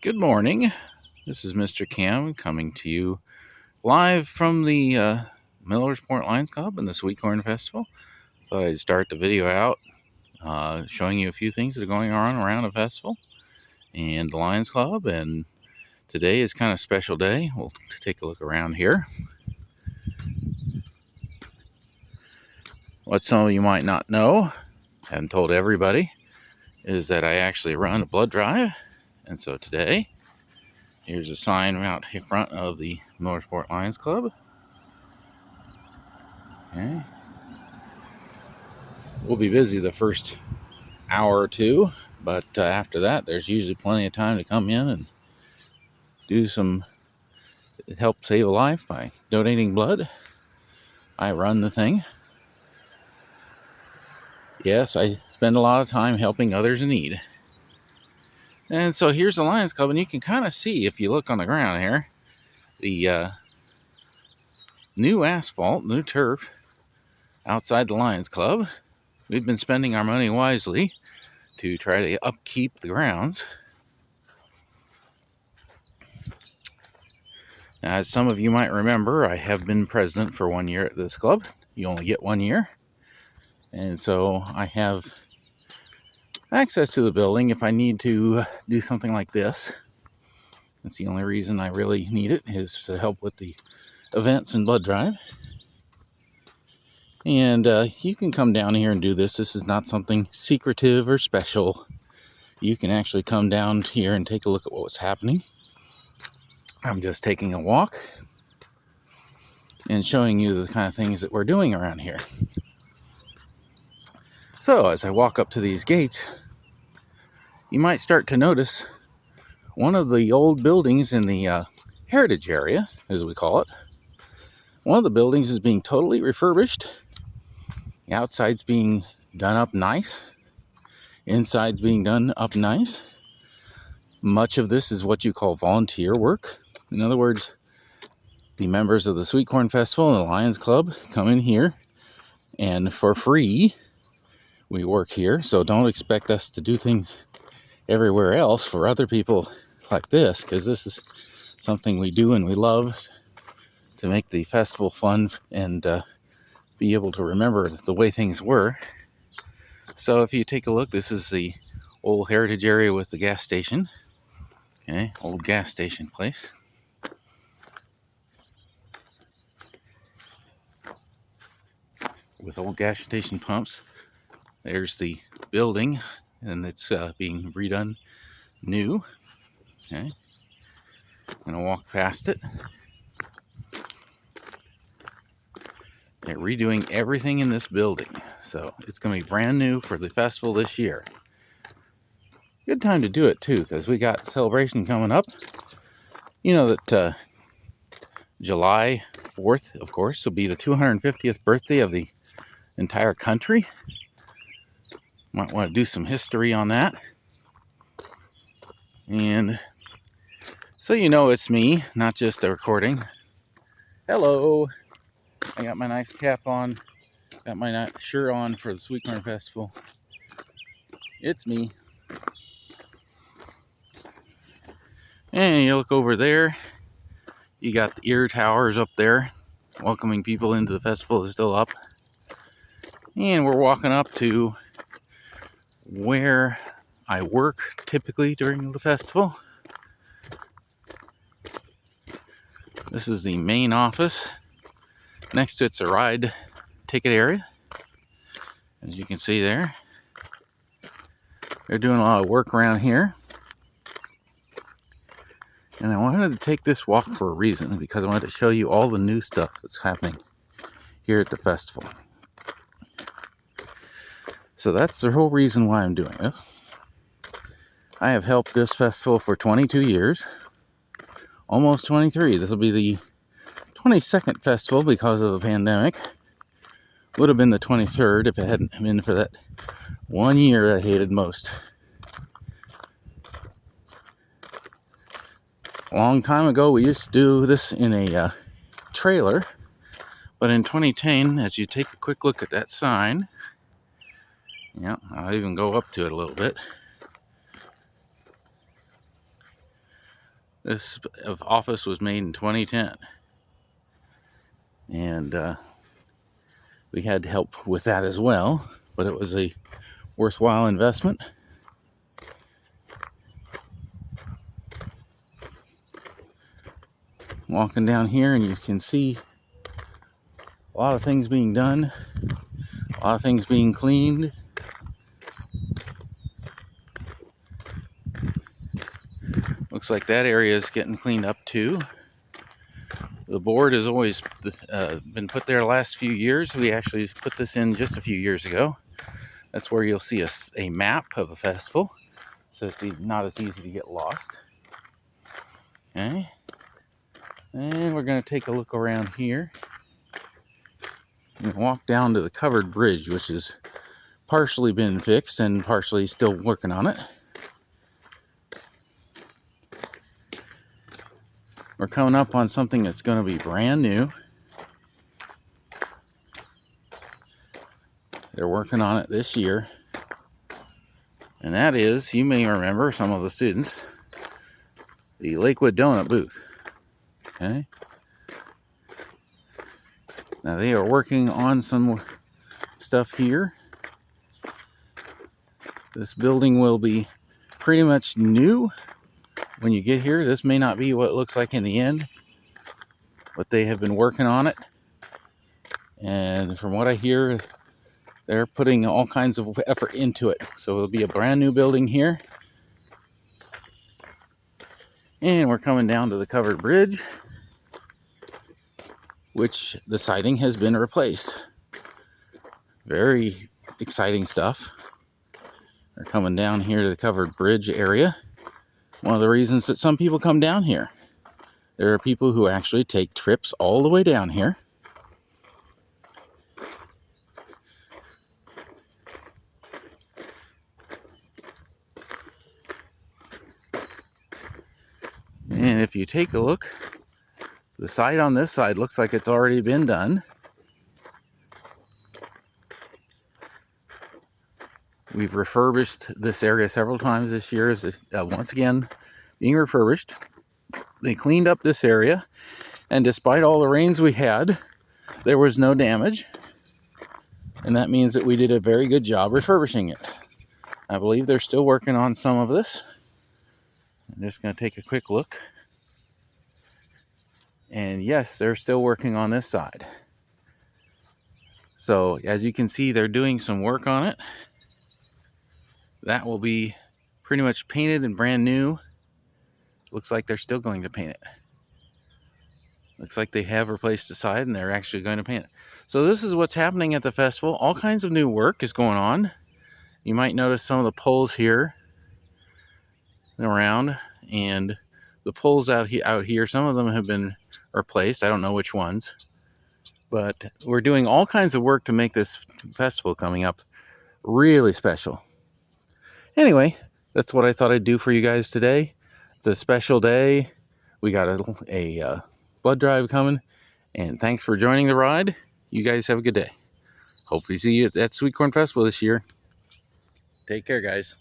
Good morning. This is Mr. Cam coming to you live from the Millersport Lions Club and the Sweet Corn Festival. Thought I'd start the video out showing you a few things that are going on around the festival and the Lions Club. And today is kind of a special day. We'll take a look around here. What some of you might not know, haven't told everybody, is that I actually run a blood drive. And so today, here's a sign out in front of the Millersport Lions Club. Okay. We'll be busy the first hour or two, but after that, there's usually plenty of time to come in and do some help save a life by donating blood. I run the thing. Yes, I spend a lot of time helping others in need. And so here's the Lions Club, and you can kind of see, if you look on the ground here, the new asphalt, new turf outside the Lions Club. We've been spending our money wisely to try to upkeep the grounds. Now, as some of you might remember, I have been president for 1 year at this club. You only get 1 year. And so I have access to the building if I need to do something like this. That's the only reason I really need it, is to help with the events and blood drive. And you can come down here and do this. This is not something secretive or special. You can actually come down here and take a look at what's happening. I'm just taking a walk and showing you the kind of things that we're doing around here. So as I walk up to these gates, you might start to notice one of the old buildings in the heritage area, as we call it. One of the buildings is being totally refurbished. The outside's being done up nice. Inside's being done up nice. Much of this is what you call volunteer work. In other words, the members of the Sweet Corn Festival and the Lions Club come in here, and for free, we work here. So don't expect us to do things everywhere else for other people like this, because this is something we do and we love to make the festival fun and be able to remember the way things were. So if you take a look, this is the old heritage area with the gas station. Okay, old gas station place. With old gas station pumps. There's the building, and it's being redone new. Okay, I'm gonna walk past it. They're redoing everything in this building, so it's gonna be brand new for the festival this year. Good time to do it too, because we got celebration coming up. You know that July 4th, of course, will be the 250th birthday of the entire country. Might want to do some history on that. And so you know it's me, not just a recording. Hello. I got my nice cap on. Got my nice shirt on for the Sweet Corn Festival. It's me. And you look over there. You got the ear towers up there. Welcoming people into the festival is still up. And we're walking up to where I work typically during the festival. This is the main office. Next to it's a ride ticket area. As you can see there. They're doing a lot of work around here. And I wanted to take this walk for a reason, because I wanted to show you all the new stuff that's happening here at the festival. So that's the whole reason why I'm doing this. I have helped this festival for 22 years. Almost 23. This will be the 22nd festival because of the pandemic. Would have been the 23rd if it hadn't been for that 1 year I hated most. A long time ago, we used to do this in a trailer. But in 2010, as you take a quick look at that sign, yeah, I'll even go up to it a little bit. This office was made in 2010. And we had help with that as well, but it was a worthwhile investment. Walking down here, and you can see a lot of things being done, a lot of things being cleaned. Looks like that area is getting cleaned up too. The board has always been put there the last few years. We actually put this in just a few years ago. That's where you'll see a map of the festival, so it's not as easy to get lost. Okay. And we're going to take a look around here and walk down to the covered bridge, which has partially been fixed and partially still working on it. We're coming up on something that's going to be brand new. They're working on it this year. And that is, you may remember, some of the students, the Lakewood Donut booth. Okay. Now they are working on some stuff here. This building will be pretty much new when you get here. This may not be what it looks like in the end, but they have been working on it. And from what I hear, they're putting all kinds of effort into it. So it'll be a brand new building here. And we're coming down to the covered bridge, which the siding has been replaced. Very exciting stuff. We're coming down here to the covered bridge area. One of the reasons that some people come down here. There are people who actually take trips all the way down here. And if you take a look, the side on this side looks like it's already been done. We've refurbished this area several times this year. Is once again being refurbished. They cleaned up this area, and despite all the rains we had, there was no damage. And that means that we did a very good job refurbishing it. I believe they're still working on some of this. I'm just going to take a quick look. And yes, they're still working on this side. So as you can see, they're doing some work on it. That will be pretty much painted and brand new. Looks like they're still going to paint it. Looks like they have replaced the side and they're actually going to paint it. So this is what's happening at the festival. All kinds of new work is going on. You might notice some of the poles here around, and the poles out here, some of them have been replaced. I don't know which ones, but we're doing all kinds of work to make this festival coming up really special. Anyway, that's what I thought I'd do for you guys today. It's a special day. We got a blood drive coming, and thanks for joining the ride. You guys have a good day. Hopefully see you at Sweet Corn Festival this year. Take care, guys.